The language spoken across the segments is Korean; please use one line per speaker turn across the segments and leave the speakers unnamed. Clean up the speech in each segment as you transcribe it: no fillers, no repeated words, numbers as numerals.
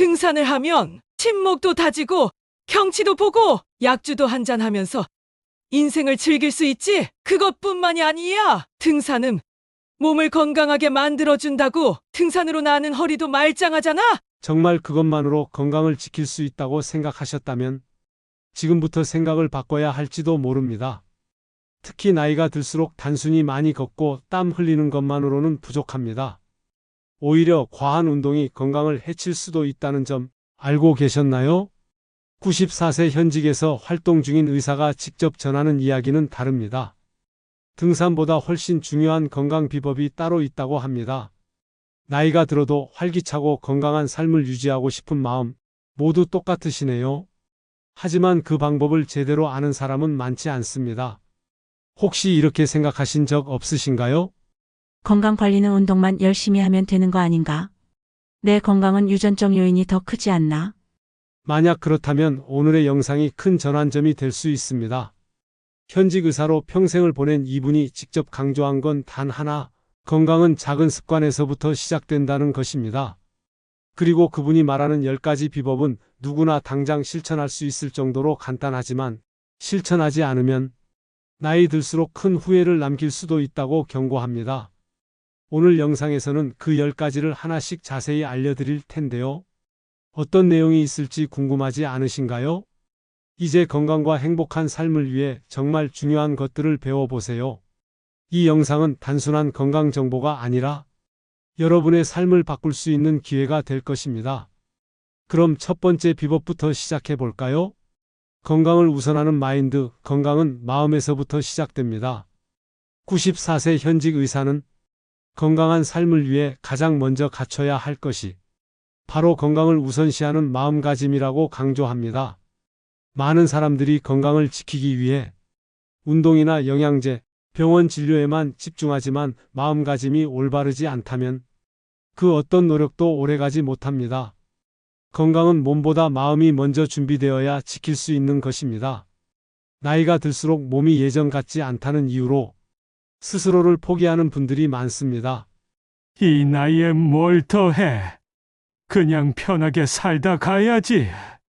등산을 하면 친목도 다지고 경치도 보고 약주도 한잔하면서 인생을 즐길 수 있지. 그것뿐만이 아니야. 등산은 몸을 건강하게 만들어준다고. 등산으로 나는 허리도 말짱하잖아.
정말 그것만으로 건강을 지킬 수 있다고 생각하셨다면 지금부터 생각을 바꿔야 할지도 모릅니다. 특히 나이가 들수록 단순히 많이 걷고 땀 흘리는 것만으로는 부족합니다. 오히려 과한 운동이 건강을 해칠 수도 있다는 점 알고 계셨나요? 94세 현직에서 활동 중인 의사가 직접 전하는 이야기는 다릅니다. 등산보다 훨씬 중요한 건강 비법이 따로 있다고 합니다. 나이가 들어도 활기차고 건강한 삶을 유지하고 싶은 마음 모두 똑같으시네요. 하지만 그 방법을 제대로 아는 사람은 많지 않습니다. 혹시 이렇게 생각하신 적 없으신가요?
건강 관리는 운동만 열심히 하면 되는 거 아닌가? 내 건강은 유전적 요인이 더 크지 않나?
만약 그렇다면 오늘의 영상이 큰 전환점이 될 수 있습니다. 현직 의사로 평생을 보낸 이분이 직접 강조한 건 단 하나, 건강은 작은 습관에서부터 시작된다는 것입니다. 그리고 그분이 말하는 10가지 비법은 누구나 당장 실천할 수 있을 정도로 간단하지만 실천하지 않으면 나이 들수록 큰 후회를 남길 수도 있다고 경고합니다. 오늘 영상에서는 그 10가지를 하나씩 자세히 알려드릴 텐데요. 어떤 내용이 있을지 궁금하지 않으신가요? 이제 건강과 행복한 삶을 위해 정말 중요한 것들을 배워보세요. 이 영상은 단순한 건강 정보가 아니라 여러분의 삶을 바꿀 수 있는 기회가 될 것입니다. 그럼 첫 번째 비법부터 시작해 볼까요? 건강을 우선하는 마인드, 건강은 마음에서부터 시작됩니다. 94세 현직 의사는 건강한 삶을 위해 가장 먼저 갖춰야 할 것이 바로 건강을 우선시하는 마음가짐이라고 강조합니다. 많은 사람들이 건강을 지키기 위해 운동이나 영양제, 병원 진료에만 집중하지만 마음가짐이 올바르지 않다면 그 어떤 노력도 오래가지 못합니다. 건강은 몸보다 마음이 먼저 준비되어야 지킬 수 있는 것입니다. 나이가 들수록 몸이 예전 같지 않다는 이유로 스스로를 포기하는 분들이 많습니다.
이 나이에 뭘 더 해? 그냥 편하게 살다 가야지.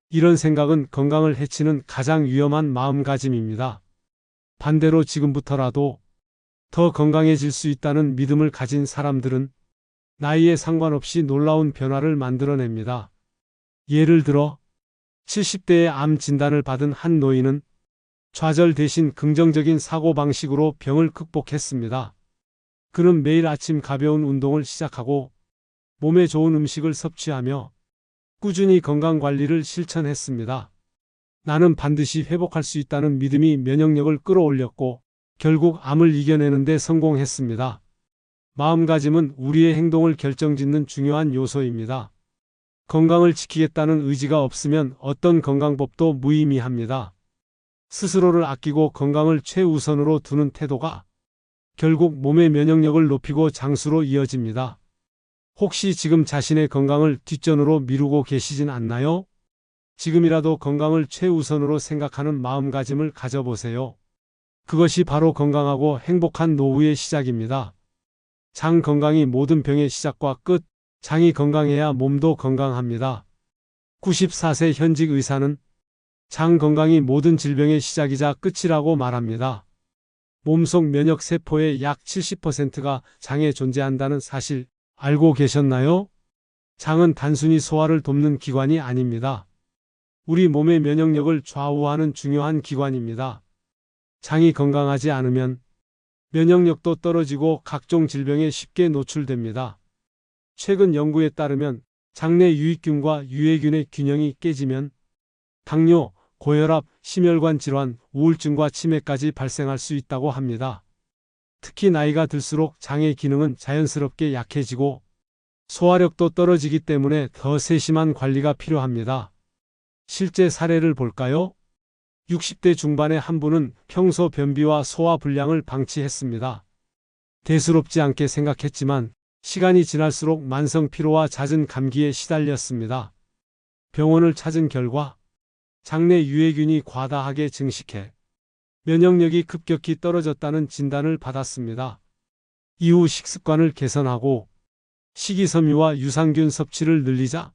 이런 생각은 건강을 해치는 가장 위험한 마음가짐입니다. 반대로 지금부터라도 더 건강해질 수 있다는 믿음을 가진 사람들은 나이에 상관없이 놀라운 변화를 만들어냅니다. 예를 들어 70대에 암 진단을 받은 한 노인은 좌절 대신 긍정적인 사고방식으로 병을 극복했습니다. 그는 매일 아침 가벼운 운동을 시작하고 몸에 좋은 음식을 섭취하며 꾸준히 건강관리를 실천했습니다. 나는 반드시 회복할 수 있다는 믿음이 면역력을 끌어올렸고 결국 암을 이겨내는 데 성공했습니다. 마음가짐은 우리의 행동을 결정짓는 중요한 요소입니다. 건강을 지키겠다는 의지가 없으면 어떤 건강법도 무의미합니다. 스스로를 아끼고 건강을 최우선으로 두는 태도가 결국 몸의 면역력을 높이고 장수로 이어집니다. 혹시 지금 자신의 건강을 뒷전으로 미루고 계시진 않나요? 지금이라도 건강을 최우선으로 생각하는 마음가짐을 가져보세요. 그것이 바로 건강하고 행복한 노후의 시작입니다. 장 건강이 모든 병의 시작과 끝, 장이 건강해야 몸도 건강합니다. 94세 현직 의사는 장 건강이 모든 질병의 시작이자 끝이라고 말합니다. 몸속 면역 세포의 약 70%가 장에 존재한다는 사실 알고 계셨나요? 장은 단순히 소화를 돕는 기관이 아닙니다. 우리 몸의 면역력을 좌우하는 중요한 기관입니다. 장이 건강하지 않으면 면역력도 떨어지고 각종 질병에 쉽게 노출됩니다. 최근 연구에 따르면 장내 유익균과 유해균의 균형이 깨지면 당뇨, 고혈압, 심혈관 질환, 우울증과 치매까지 발생할 수 있다고 합니다. 특히 나이가 들수록 장의 기능은 자연스럽게 약해지고 소화력도 떨어지기 때문에 더 세심한 관리가 필요합니다. 실제 사례를 볼까요? 60대 중반의 한 분은 평소 변비와 소화 불량을 방치했습니다. 대수롭지 않게 생각했지만 시간이 지날수록 만성 피로와 잦은 감기에 시달렸습니다. 병원을 찾은 결과 장내 유해균이 과다하게 증식해 면역력이 급격히 떨어졌다는 진단을 받았습니다. 이후 식습관을 개선하고 식이섬유와 유산균 섭취를 늘리자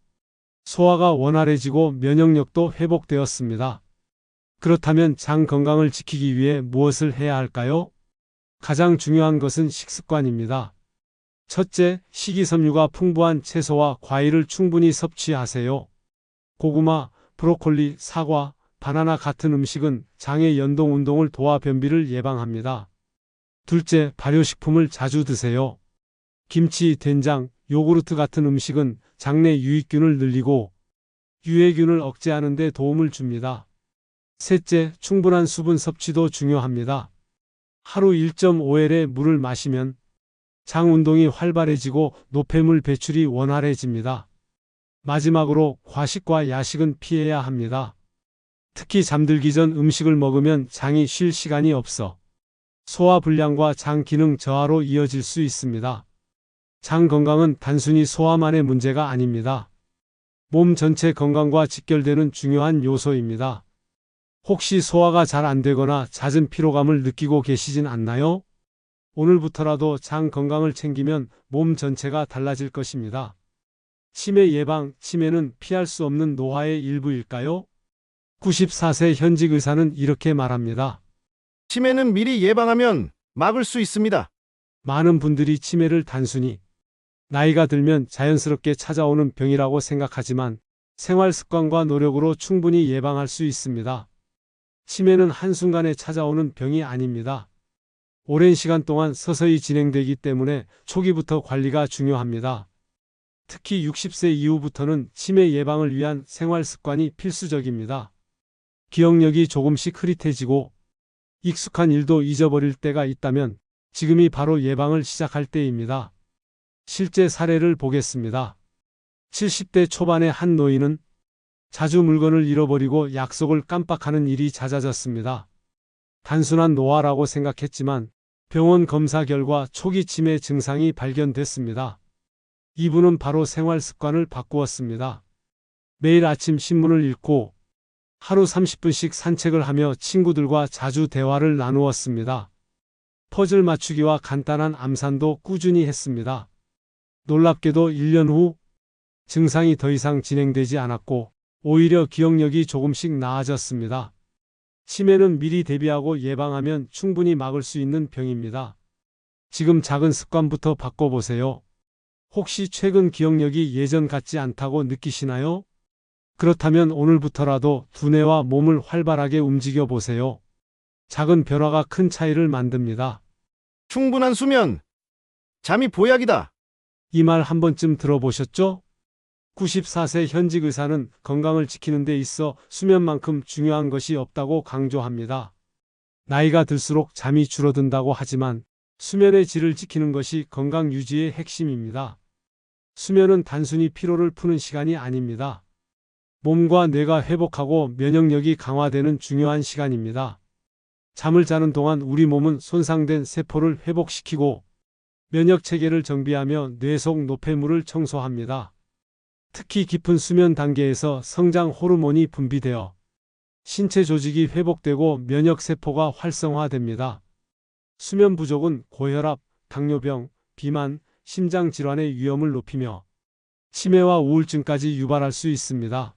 소화가 원활해지고 면역력도 회복되었습니다. 그렇다면 장 건강을 지키기 위해 무엇을 해야 할까요? 가장 중요한 것은 식습관입니다. 첫째, 식이섬유가 풍부한 채소와 과일을 충분히 섭취하세요. 고구마, 브로콜리, 사과, 바나나 같은 음식은 장의 연동 운동을 도와 변비를 예방합니다. 둘째, 발효식품을 자주 드세요. 김치, 된장, 요구르트 같은 음식은 장내 유익균을 늘리고 유해균을 억제하는 데 도움을 줍니다. 셋째, 충분한 수분 섭취도 중요합니다. 하루 1.5L의 물을 마시면 장 운동이 활발해지고 노폐물 배출이 원활해집니다. 마지막으로 과식과 야식은 피해야 합니다. 특히 잠들기 전 음식을 먹으면 장이 쉴 시간이 없어 소화불량과 장 기능 저하로 이어질 수 있습니다. 장 건강은 단순히 소화만의 문제가 아닙니다. 몸 전체 건강과 직결되는 중요한 요소입니다. 혹시 소화가 잘 안 되거나 잦은 피로감을 느끼고 계시진 않나요? 오늘부터라도 장 건강을 챙기면 몸 전체가 달라질 것입니다. 치매 예방, 치매는 피할 수 없는 노화의 일부일까요? 94세 현직 의사는 이렇게 말합니다.
치매는 미리 예방하면 막을 수 있습니다.
많은 분들이 치매를 단순히 나이가 들면 자연스럽게 찾아오는 병이라고 생각하지만 생활 습관과 노력으로 충분히 예방할 수 있습니다. 치매는 한순간에 찾아오는 병이 아닙니다. 오랜 시간 동안 서서히 진행되기 때문에 초기부터 관리가 중요합니다. 특히 60세 이후부터는 치매 예방을 위한 생활 습관이 필수적입니다. 기억력이 조금씩 흐릿해지고 익숙한 일도 잊어버릴 때가 있다면 지금이 바로 예방을 시작할 때입니다. 실제 사례를 보겠습니다. 70대 초반의 한 노인은 자주 물건을 잃어버리고 약속을 깜빡하는 일이 잦아졌습니다. 단순한 노화라고 생각했지만 병원 검사 결과 초기 치매 증상이 발견됐습니다. 이분은 바로 생활 습관을 바꾸었습니다. 매일 아침 신문을 읽고 하루 30분씩 산책을 하며 친구들과 자주 대화를 나누었습니다. 퍼즐 맞추기와 간단한 암산도 꾸준히 했습니다. 놀랍게도 1년 후 증상이 더 이상 진행되지 않았고 오히려 기억력이 조금씩 나아졌습니다. 치매는 미리 대비하고 예방하면 충분히 막을 수 있는 병입니다. 지금 작은 습관부터 바꿔보세요. 혹시 최근 기억력이 예전 같지 않다고 느끼시나요? 그렇다면 오늘부터라도 두뇌와 몸을 활발하게 움직여 보세요. 작은 변화가 큰 차이를 만듭니다.
충분한 수면. 잠이 보약이다.
이 말 한 번쯤 들어보셨죠? 94세 현직 의사는 건강을 지키는 데 있어 수면만큼 중요한 것이 없다고 강조합니다. 나이가 들수록 잠이 줄어든다고 하지만 수면의 질을 지키는 것이 건강 유지의 핵심입니다. 수면은 단순히 피로를 푸는 시간이 아닙니다. 몸과 뇌가 회복하고 면역력이 강화되는 중요한 시간입니다. 잠을 자는 동안 우리 몸은 손상된 세포를 회복시키고 면역 체계를 정비하며 뇌 속 노폐물을 청소합니다. 특히 깊은 수면 단계에서 성장 호르몬이 분비되어 신체 조직이 회복되고 면역 세포가 활성화됩니다. 수면 부족은 고혈압, 당뇨병, 비만, 심장 질환의 위험을 높이며 치매와 우울증까지 유발할 수 있습니다.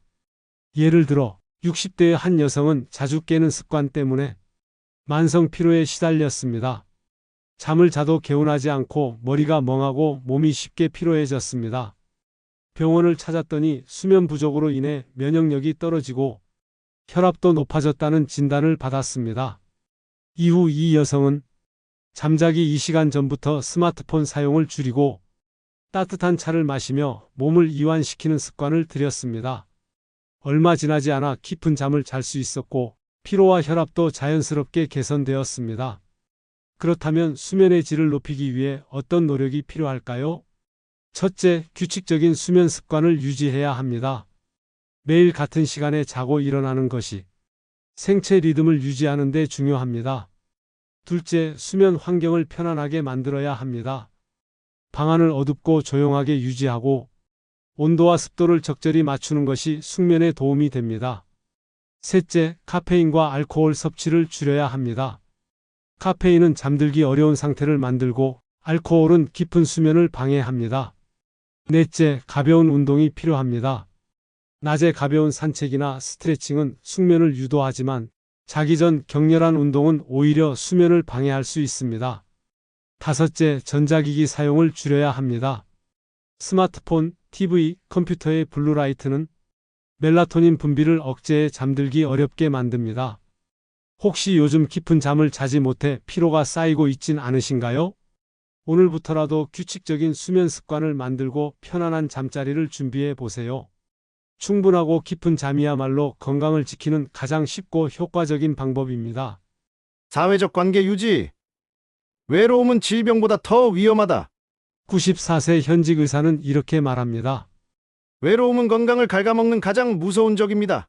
예를 들어 60대의 한 여성은 자주 깨는 습관 때문에 만성 피로에 시달렸습니다. 잠을 자도 개운하지 않고 머리가 멍하고 몸이 쉽게 피로해졌습니다. 병원을 찾았더니 수면 부족으로 인해 면역력이 떨어지고 혈압도 높아졌다는 진단을 받았습니다. 이후 이 여성은 잠자기 2시간 전부터 스마트폰 사용을 줄이고 따뜻한 차를 마시며 몸을 이완시키는 습관을 들였습니다. 얼마 지나지 않아 깊은 잠을 잘 수 있었고 피로와 혈압도 자연스럽게 개선되었습니다. 그렇다면 수면의 질을 높이기 위해 어떤 노력이 필요할까요? 첫째, 규칙적인 수면 습관을 유지해야 합니다. 매일 같은 시간에 자고 일어나는 것이 생체 리듬을 유지하는 데 중요합니다. 둘째, 수면 환경을 편안하게 만들어야 합니다. 방안을 어둡고 조용하게 유지하고 온도와 습도를 적절히 맞추는 것이 숙면에 도움이 됩니다. 셋째, 카페인과 알코올 섭취를 줄여야 합니다. 카페인은 잠들기 어려운 상태를 만들고 알코올은 깊은 수면을 방해합니다. 넷째, 가벼운 운동이 필요합니다. 낮에 가벼운 산책이나 스트레칭은 숙면을 유도하지만 자기 전 격렬한 운동은 오히려 수면을 방해할 수 있습니다. 다섯째, 전자기기 사용을 줄여야 합니다. 스마트폰, TV, 컴퓨터의 블루라이트는 멜라토닌 분비를 억제해 잠들기 어렵게 만듭니다. 혹시 요즘 깊은 잠을 자지 못해 피로가 쌓이고 있진 않으신가요? 오늘부터라도 규칙적인 수면 습관을 만들고 편안한 잠자리를 준비해 보세요. 충분하고 깊은 잠이야말로 건강을 지키는 가장 쉽고 효과적인 방법입니다.
사회적 관계 유지. 외로움은 질병보다 더 위험하다.
94세 현직 의사는 이렇게 말합니다.
외로움은 건강을 갉아먹는 가장 무서운 적입니다.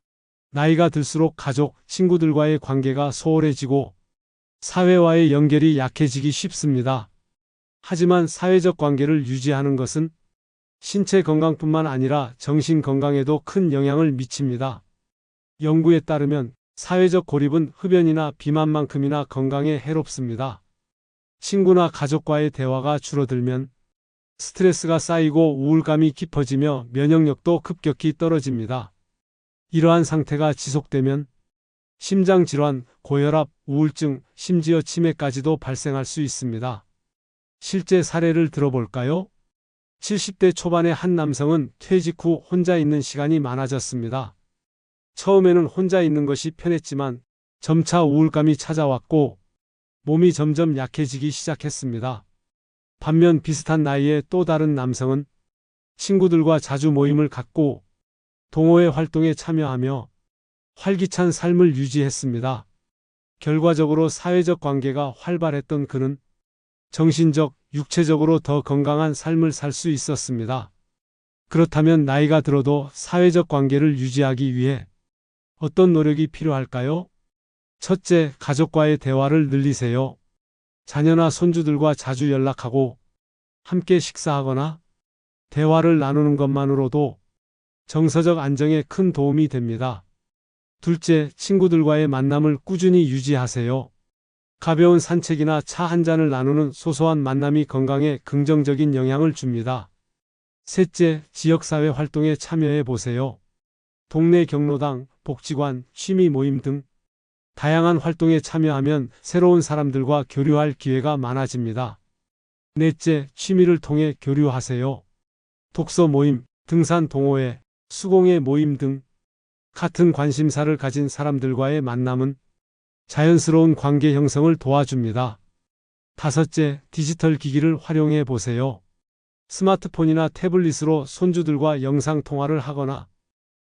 나이가 들수록 가족, 친구들과의 관계가 소홀해지고 사회와의 연결이 약해지기 쉽습니다. 하지만 사회적 관계를 유지하는 것은 신체 건강뿐만 아니라 정신 건강에도 큰 영향을 미칩니다. 연구에 따르면 사회적 고립은 흡연이나 비만만큼이나 건강에 해롭습니다. 친구나 가족과의 대화가 줄어들면 스트레스가 쌓이고 우울감이 깊어지며 면역력도 급격히 떨어집니다. 이러한 상태가 지속되면 심장질환, 고혈압, 우울증, 심지어 치매까지도 발생할 수 있습니다. 실제 사례를 들어볼까요? 70대 초반의 한 남성은 퇴직 후 혼자 있는 시간이 많아졌습니다. 처음에는 혼자 있는 것이 편했지만 점차 우울감이 찾아왔고 몸이 점점 약해지기 시작했습니다. 반면 비슷한 나이의 또 다른 남성은 친구들과 자주 모임을 갖고 동호회 활동에 참여하며 활기찬 삶을 유지했습니다. 결과적으로 사회적 관계가 활발했던 그는 정신적, 육체적으로 더 건강한 삶을 살 수 있었습니다. 그렇다면 나이가 들어도 사회적 관계를 유지하기 위해 어떤 노력이 필요할까요? 첫째, 가족과의 대화를 늘리세요. 자녀나 손주들과 자주 연락하고 함께 식사하거나 대화를 나누는 것만으로도 정서적 안정에 큰 도움이 됩니다. 둘째, 친구들과의 만남을 꾸준히 유지하세요. 가벼운 산책이나 차 한 잔을 나누는 소소한 만남이 건강에 긍정적인 영향을 줍니다. 셋째, 지역사회 활동에 참여해 보세요. 동네 경로당, 복지관, 취미 모임 등 다양한 활동에 참여하면 새로운 사람들과 교류할 기회가 많아집니다. 넷째, 취미를 통해 교류하세요. 독서 모임, 등산 동호회, 수공예 모임 등 같은 관심사를 가진 사람들과의 만남은 자연스러운 관계 형성을 도와줍니다. 다섯째, 디지털 기기를 활용해 보세요. 스마트폰이나 태블릿으로 손주들과 영상 통화를 하거나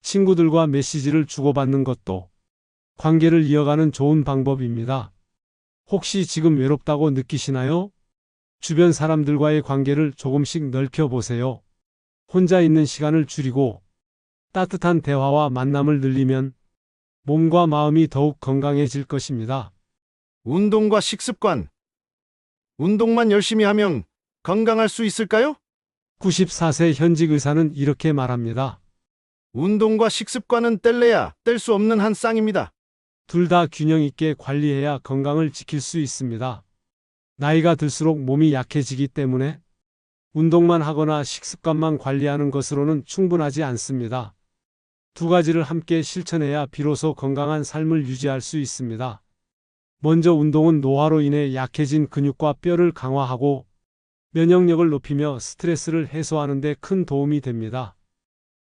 친구들과 메시지를 주고받는 것도 관계를 이어가는 좋은 방법입니다. 혹시 지금 외롭다고 느끼시나요? 주변 사람들과의 관계를 조금씩 넓혀 보세요. 혼자 있는 시간을 줄이고 따뜻한 대화와 만남을 늘리면 몸과 마음이 더욱 건강해질 것입니다.
운동과 식습관. 운동만 열심히 하면 건강할 수 있을까요?
94세 현직 의사는 이렇게 말합니다.
운동과 식습관은 뗄래야 뗄 수 없는 한 쌍입니다.
둘 다 균형 있게 관리해야 건강을 지킬 수 있습니다. 나이가 들수록 몸이 약해지기 때문에 운동만 하거나 식습관만 관리하는 것으로는 충분하지 않습니다. 두 가지를 함께 실천해야 비로소 건강한 삶을 유지할 수 있습니다. 먼저 운동은 노화로 인해 약해진 근육과 뼈를 강화하고 면역력을 높이며 스트레스를 해소하는 데 큰 도움이 됩니다.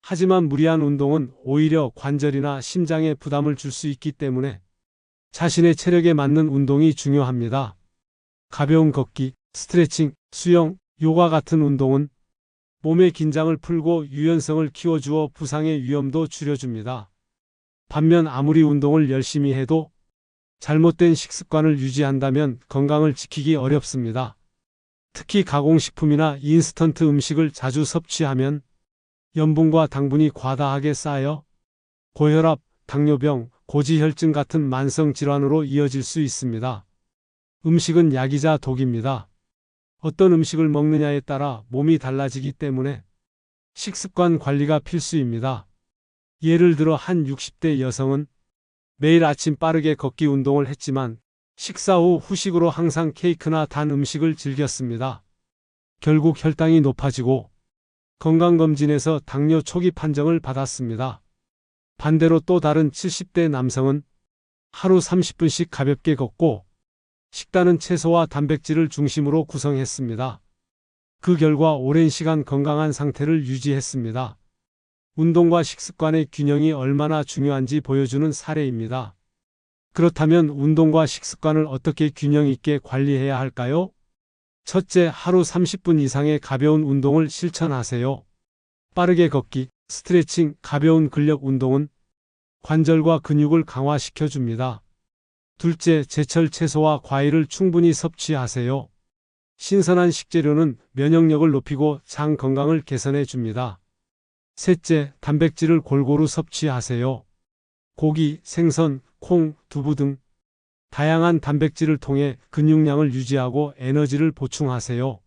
하지만 무리한 운동은 오히려 관절이나 심장에 부담을 줄 수 있기 때문에 자신의 체력에 맞는 운동이 중요합니다. 가벼운 걷기, 스트레칭, 수영, 요가 같은 운동은 몸의 긴장을 풀고 유연성을 키워주어 부상의 위험도 줄여줍니다. 반면 아무리 운동을 열심히 해도 잘못된 식습관을 유지한다면 건강을 지키기 어렵습니다. 특히 가공식품이나 인스턴트 음식을 자주 섭취하면 염분과 당분이 과다하게 쌓여 고혈압, 당뇨병, 고지혈증 같은 만성 질환으로 이어질 수 있습니다. 음식은 약이자 독입니다. 어떤 음식을 먹느냐에 따라 몸이 달라지기 때문에 식습관 관리가 필수입니다. 예를 들어 한 60대 여성은 매일 아침 빠르게 걷기 운동을 했지만 식사 후 후식으로 항상 케이크나 단 음식을 즐겼습니다. 결국 혈당이 높아지고 건강검진에서 당뇨 초기 판정을 받았습니다. 반대로 또 다른 70대 남성은 하루 30분씩 가볍게 걷고 식단은 채소와 단백질을 중심으로 구성했습니다. 그 결과 오랜 시간 건강한 상태를 유지했습니다. 운동과 식습관의 균형이 얼마나 중요한지 보여주는 사례입니다. 그렇다면 운동과 식습관을 어떻게 균형 있게 관리해야 할까요? 첫째, 하루 30분 이상의 가벼운 운동을 실천하세요. 빠르게 걷기, 스트레칭, 가벼운 근력 운동은 관절과 근육을 강화시켜 줍니다. 둘째, 제철 채소와 과일을 충분히 섭취하세요. 신선한 식재료는 면역력을 높이고 장 건강을 개선해 줍니다. 셋째, 단백질을 골고루 섭취하세요. 고기, 생선, 콩, 두부 등 다양한 단백질을 통해 근육량을 유지하고 에너지를 보충하세요.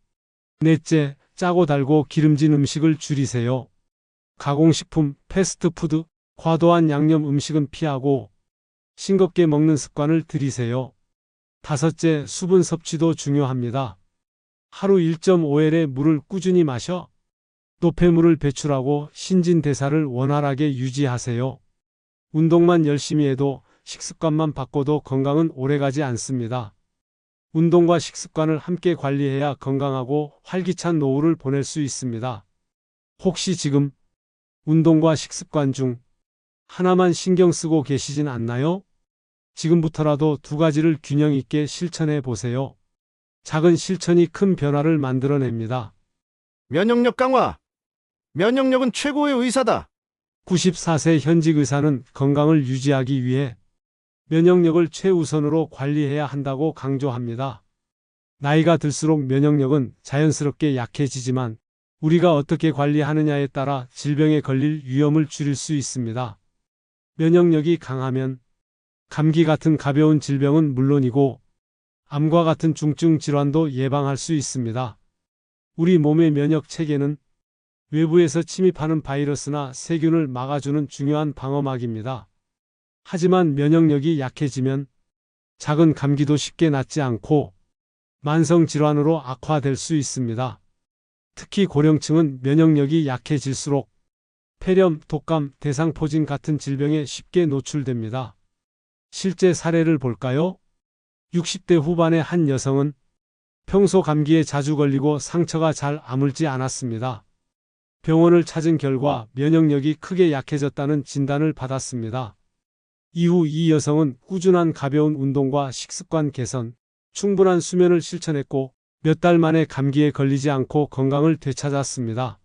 넷째, 짜고 달고 기름진 음식을 줄이세요. 가공식품, 패스트푸드, 과도한 양념 음식은 피하고 싱겁게 먹는 습관을 들이세요. 다섯째, 수분 섭취도 중요합니다. 하루 1.5L의 물을 꾸준히 마셔 노폐물을 배출하고 신진대사를 원활하게 유지하세요. 운동만 열심히 해도 식습관만 바꿔도 건강은 오래가지 않습니다. 운동과 식습관을 함께 관리해야 건강하고 활기찬 노후를 보낼 수 있습니다. 혹시 지금 운동과 식습관 중 하나만 신경 쓰고 계시진 않나요? 지금부터라도 두 가지를 균형 있게 실천해 보세요. 작은 실천이 큰 변화를 만들어냅니다.
면역력 강화. 면역력은 최고의 의사다.
94세 현직 의사는 건강을 유지하기 위해 면역력을 최우선으로 관리해야 한다고 강조합니다. 나이가 들수록 면역력은 자연스럽게 약해지지만 우리가 어떻게 관리하느냐에 따라 질병에 걸릴 위험을 줄일 수 있습니다. 면역력이 강하면 감기 같은 가벼운 질병은 물론이고 암과 같은 중증 질환도 예방할 수 있습니다. 우리 몸의 면역 체계는 외부에서 침입하는 바이러스나 세균을 막아주는 중요한 방어막입니다. 하지만 면역력이 약해지면 작은 감기도 쉽게 낫지 않고 만성 질환으로 악화될 수 있습니다. 특히 고령층은 면역력이 약해질수록 폐렴, 독감, 대상포진 같은 질병에 쉽게 노출됩니다. 실제 사례를 볼까요? 60대 후반의 한 여성은 평소 감기에 자주 걸리고 상처가 잘 아물지 않았습니다. 병원을 찾은 결과 면역력이 크게 약해졌다는 진단을 받았습니다. 이후 이 여성은 꾸준한 가벼운 운동과 식습관 개선, 충분한 수면을 실천했고 몇 달 만에 감기에 걸리지 않고 건강을 되찾았습니다.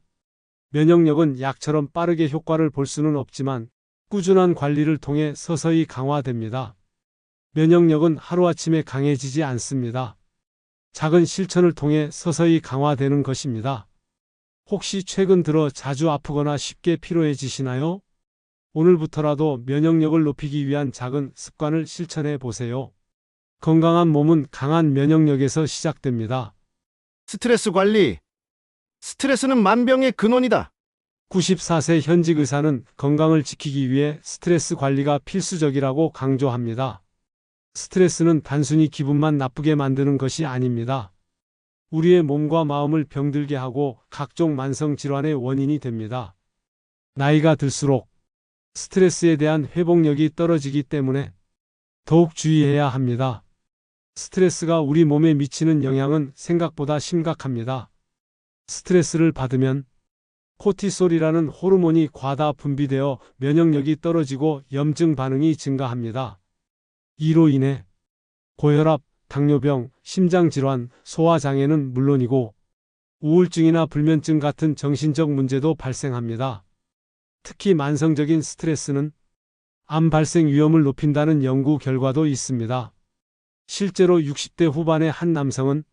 면역력은 약처럼 빠르게 효과를 볼 수는 없지만 꾸준한 관리를 통해 서서히 강화됩니다. 면역력은 하루아침에 강해지지 않습니다. 작은 실천을 통해 서서히 강화되는 것입니다. 혹시 최근 들어 자주 아프거나 쉽게 피로해지시나요? 오늘부터라도 면역력을 높이기 위한 작은 습관을 실천해 보세요. 건강한 몸은 강한 면역력에서 시작됩니다.
스트레스 관리. 스트레스는 만병의 근원이다.
94세 현직 의사는 건강을 지키기 위해 스트레스 관리가 필수적이라고 강조합니다. 스트레스는 단순히 기분만 나쁘게 만드는 것이 아닙니다. 우리의 몸과 마음을 병들게 하고 각종 만성 질환의 원인이 됩니다. 나이가 들수록 스트레스에 대한 회복력이 떨어지기 때문에 더욱 주의해야 합니다. 스트레스가 우리 몸에 미치는 영향은 생각보다 심각합니다. 스트레스를 받으면 코티솔이라는 호르몬이 과다 분비되어 면역력이 떨어지고 염증 반응이 증가합니다. 이로 인해 고혈압, 당뇨병, 심장질환, 소화장애는 물론이고 우울증이나 불면증 같은 정신적 문제도 발생합니다. 특히 만성적인 스트레스는 암 발생 위험을 높인다는 연구 결과도 있습니다. 실제로 60대 후반의 한 남성은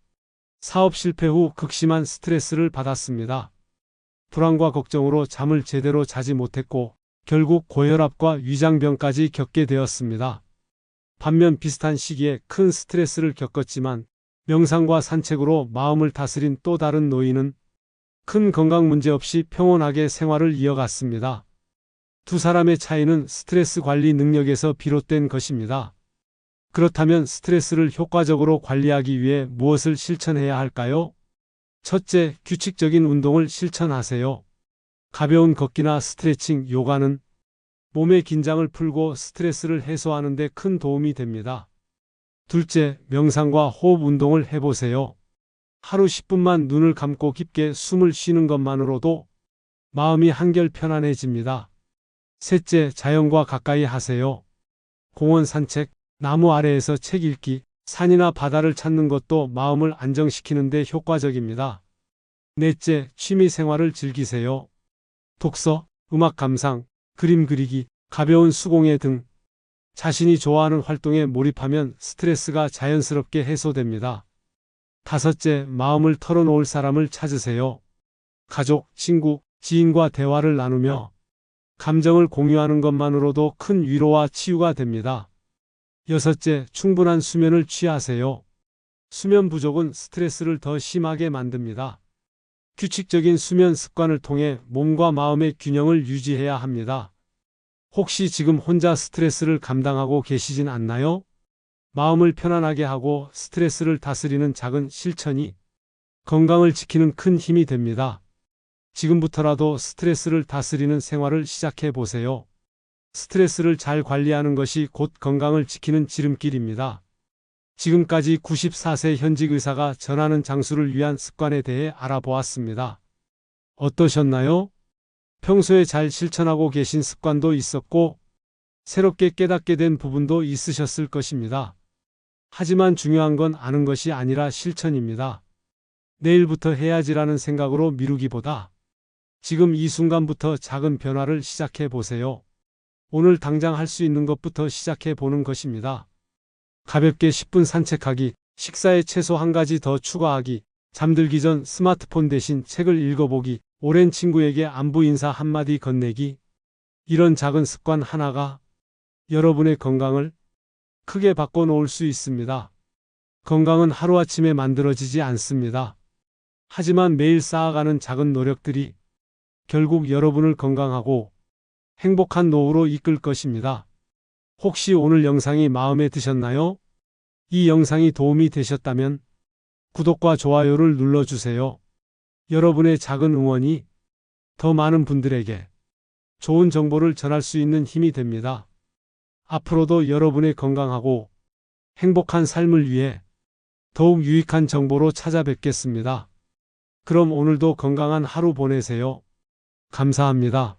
사업 실패 후 극심한 스트레스를 받았습니다. 불안과 걱정으로 잠을 제대로 자지 못했고 결국 고혈압과 위장병까지 겪게 되었습니다. 반면 비슷한 시기에 큰 스트레스를 겪었지만 명상과 산책으로 마음을 다스린 또 다른 노인은 큰 건강 문제 없이 평온하게 생활을 이어갔습니다. 두 사람의 차이는 스트레스 관리 능력에서 비롯된 것입니다. 그렇다면 스트레스를 효과적으로 관리하기 위해 무엇을 실천해야 할까요? 첫째, 규칙적인 운동을 실천하세요. 가벼운 걷기나 스트레칭, 요가는 몸의 긴장을 풀고 스트레스를 해소하는 데 큰 도움이 됩니다. 둘째, 명상과 호흡 운동을 해보세요. 하루 10분만 눈을 감고 깊게 숨을 쉬는 것만으로도 마음이 한결 편안해집니다. 셋째, 자연과 가까이 하세요. 공원 산책, 나무 아래에서 책 읽기, 산이나 바다를 찾는 것도 마음을 안정시키는 데 효과적입니다. 넷째, 취미 생활을 즐기세요. 독서, 음악 감상, 그림 그리기, 가벼운 수공예 등 자신이 좋아하는 활동에 몰입하면 스트레스가 자연스럽게 해소됩니다. 다섯째, 마음을 털어놓을 사람을 찾으세요. 가족, 친구, 지인과 대화를 나누며 감정을 공유하는 것만으로도 큰 위로와 치유가 됩니다. 여섯째, 충분한 수면을 취하세요. 수면 부족은 스트레스를 더 심하게 만듭니다. 규칙적인 수면 습관을 통해 몸과 마음의 균형을 유지해야 합니다. 혹시 지금 혼자 스트레스를 감당하고 계시진 않나요? 마음을 편안하게 하고 스트레스를 다스리는 작은 실천이 건강을 지키는 큰 힘이 됩니다. 지금부터라도 스트레스를 다스리는 생활을 시작해 보세요. 스트레스를 잘 관리하는 것이 곧 건강을 지키는 지름길입니다. 지금까지 94세 현직 의사가 전하는 장수를 위한 습관에 대해 알아보았습니다. 어떠셨나요? 평소에 잘 실천하고 계신 습관도 있었고, 새롭게 깨닫게 된 부분도 있으셨을 것입니다. 하지만 중요한 건 아는 것이 아니라 실천입니다. 내일부터 해야지라는 생각으로 미루기보다 지금 이 순간부터 작은 변화를 시작해 보세요. 오늘 당장 할 수 있는 것부터 시작해 보는 것입니다. 가볍게 10분 산책하기, 식사에 채소 한 가지 더 추가하기, 잠들기 전 스마트폰 대신 책을 읽어보기, 오랜 친구에게 안부 인사 한마디 건네기. 이런 작은 습관 하나가 여러분의 건강을 크게 바꿔놓을 수 있습니다. 건강은 하루아침에 만들어지지 않습니다. 하지만 매일 쌓아가는 작은 노력들이 결국 여러분을 건강하고 행복한 노후로 이끌 것입니다. 혹시 오늘 영상이 마음에 드셨나요? 이 영상이 도움이 되셨다면 구독과 좋아요를 눌러주세요. 여러분의 작은 응원이 더 많은 분들에게 좋은 정보를 전할 수 있는 힘이 됩니다. 앞으로도 여러분의 건강하고 행복한 삶을 위해 더욱 유익한 정보로 찾아뵙겠습니다. 그럼 오늘도 건강한 하루 보내세요. 감사합니다.